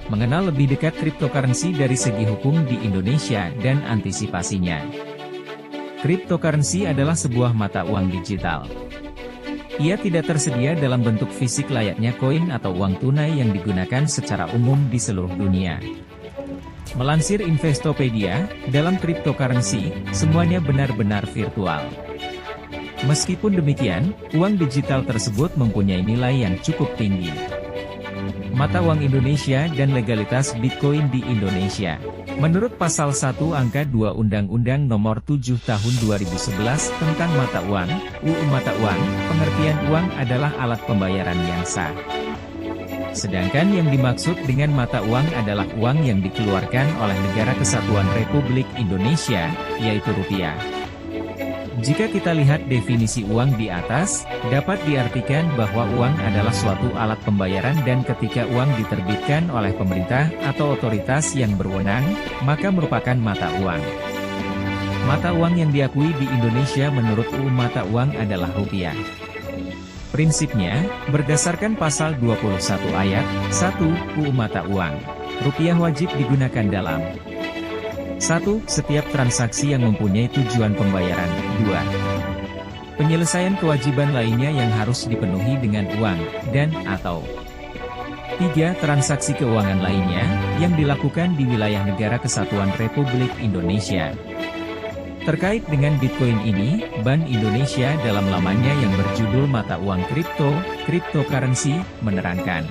Mengenal lebih dekat cryptocurrency dari segi hukum di Indonesia dan antisipasinya. Cryptocurrency adalah sebuah mata uang digital. Ia tidak tersedia dalam bentuk fisik layaknya koin atau uang tunai yang digunakan secara umum di seluruh dunia. Melansir Investopedia, dalam cryptocurrency, semuanya benar-benar virtual. Meskipun demikian, uang digital tersebut mempunyai nilai yang cukup tinggi. Mata uang Indonesia dan legalitas Bitcoin di Indonesia. Menurut Pasal 1 Angka 2 Undang-Undang Nomor 7 Tahun 2011 tentang mata uang, UU Mata Uang, pengertian uang adalah alat pembayaran yang sah. Sedangkan yang dimaksud dengan mata uang adalah uang yang dikeluarkan oleh Negara Kesatuan Republik Indonesia, yaitu rupiah. Jika kita lihat definisi uang di atas, dapat diartikan bahwa uang adalah suatu alat pembayaran dan ketika uang diterbitkan oleh pemerintah atau otoritas yang berwenang, maka merupakan mata uang. Mata uang yang diakui di Indonesia menurut UU Mata Uang adalah rupiah. Prinsipnya, berdasarkan pasal 21 ayat 1 UU Mata Uang, rupiah wajib digunakan dalam 1. Setiap transaksi yang mempunyai tujuan pembayaran. 2. Penyelesaian kewajiban lainnya yang harus dipenuhi dengan uang, dan atau 3. Transaksi keuangan lainnya, yang dilakukan di wilayah Negara Kesatuan Republik Indonesia. Terkait dengan Bitcoin ini, Bank Indonesia dalam lamannya yang berjudul Mata Uang Kripto, Cryptocurrency, menerangkan.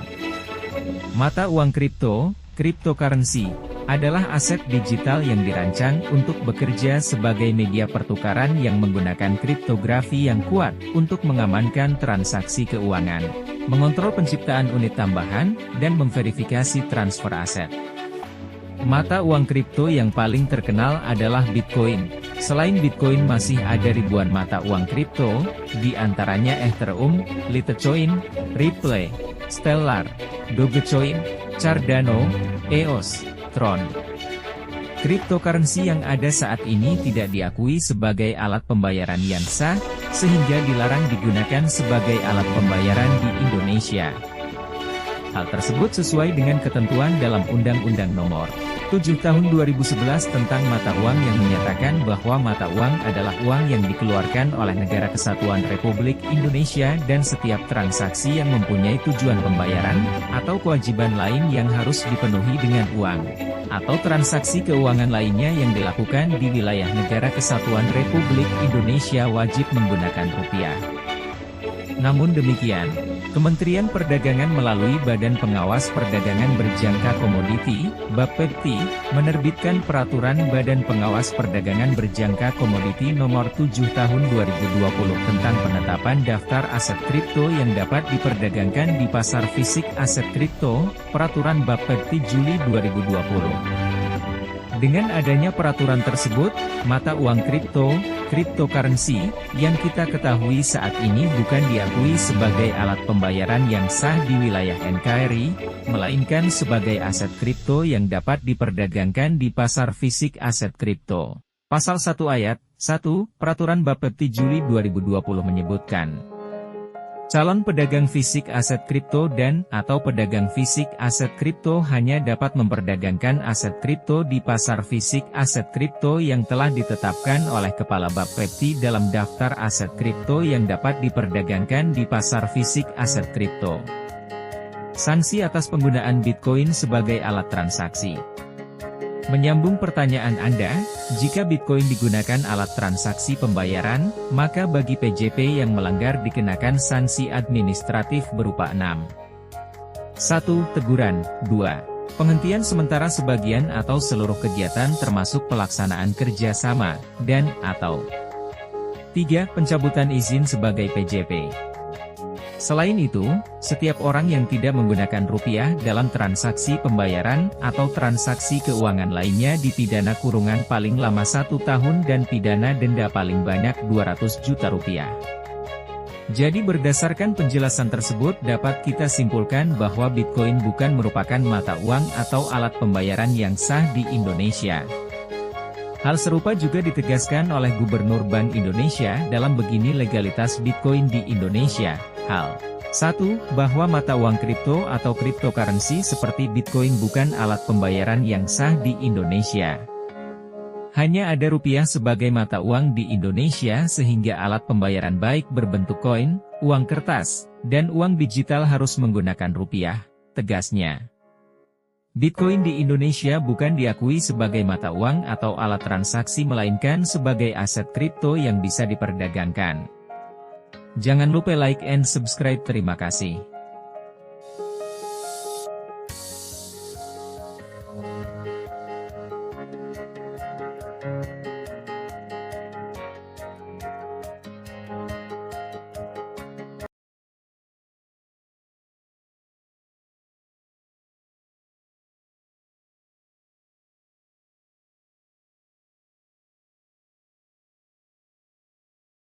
Mata uang kripto, cryptocurrency, adalah aset digital yang dirancang untuk bekerja sebagai media pertukaran yang menggunakan kriptografi yang kuat untuk mengamankan transaksi keuangan, mengontrol penciptaan unit tambahan, dan memverifikasi transfer aset. Mata uang kripto yang paling terkenal adalah Bitcoin. Selain Bitcoin masih ada ribuan mata uang kripto, di antaranya Ethereum, Litecoin, Ripple, Stellar, Dogecoin, Cardano, EOS, Tron. Cryptocurrency yang ada saat ini tidak diakui sebagai alat pembayaran yang sah, sehingga dilarang digunakan sebagai alat pembayaran di Indonesia. Hal tersebut sesuai dengan ketentuan dalam Undang-Undang Nomor 7 Tahun 2011 tentang mata uang yang menyatakan bahwa mata uang adalah uang yang dikeluarkan oleh Negara Kesatuan Republik Indonesia dan setiap transaksi yang mempunyai tujuan pembayaran, atau kewajiban lain yang harus dipenuhi dengan uang, atau transaksi keuangan lainnya yang dilakukan di wilayah Negara Kesatuan Republik Indonesia wajib menggunakan rupiah. Namun demikian, Kementerian Perdagangan melalui Badan Pengawas Perdagangan Berjangka Komoditi, Bapepti, menerbitkan Peraturan Badan Pengawas Perdagangan Berjangka Komoditi Nomor 7 Tahun 2020 tentang penetapan daftar aset kripto yang dapat diperdagangkan di pasar fisik aset kripto, Peraturan Bapepti Juli 2020. Dengan adanya peraturan tersebut, mata uang kripto, cryptocurrency, yang kita ketahui saat ini bukan diakui sebagai alat pembayaran yang sah di wilayah NKRI, melainkan sebagai aset kripto yang dapat diperdagangkan di pasar fisik aset kripto. Pasal 1 ayat 1, Peraturan Bapepti Juli 2020 menyebutkan, calon pedagang fisik aset kripto dan atau pedagang fisik aset kripto hanya dapat memperdagangkan aset kripto di pasar fisik aset kripto yang telah ditetapkan oleh Kepala Bapepti dalam daftar aset kripto yang dapat diperdagangkan di pasar fisik aset kripto. Sanksi atas penggunaan Bitcoin sebagai alat transaksi. Menyambung pertanyaan Anda, jika Bitcoin digunakan alat transaksi pembayaran, maka bagi PJP yang melanggar dikenakan sanksi administratif berupa 6. 1. Teguran. 2. Penghentian sementara sebagian atau seluruh kegiatan termasuk pelaksanaan kerjasama, dan atau 3. Pencabutan izin sebagai PJP. Selain itu, setiap orang yang tidak menggunakan rupiah dalam transaksi pembayaran atau transaksi keuangan lainnya dipidana kurungan paling lama 1 tahun dan pidana denda paling banyak 200 juta rupiah. Jadi berdasarkan penjelasan tersebut dapat kita simpulkan bahwa Bitcoin bukan merupakan mata uang atau alat pembayaran yang sah di Indonesia. Hal serupa juga ditegaskan oleh Gubernur Bank Indonesia dalam Begini Legalitas Bitcoin di Indonesia, Hal. 1. Bahwa mata uang kripto atau cryptocurrency seperti Bitcoin bukan alat pembayaran yang sah di Indonesia. Hanya ada rupiah sebagai mata uang di Indonesia sehingga alat pembayaran baik berbentuk koin, uang kertas, dan uang digital harus menggunakan rupiah, tegasnya. Bitcoin di Indonesia bukan diakui sebagai mata uang atau alat transaksi melainkan sebagai aset kripto yang bisa diperdagangkan. Jangan lupa like and subscribe. Terima kasih.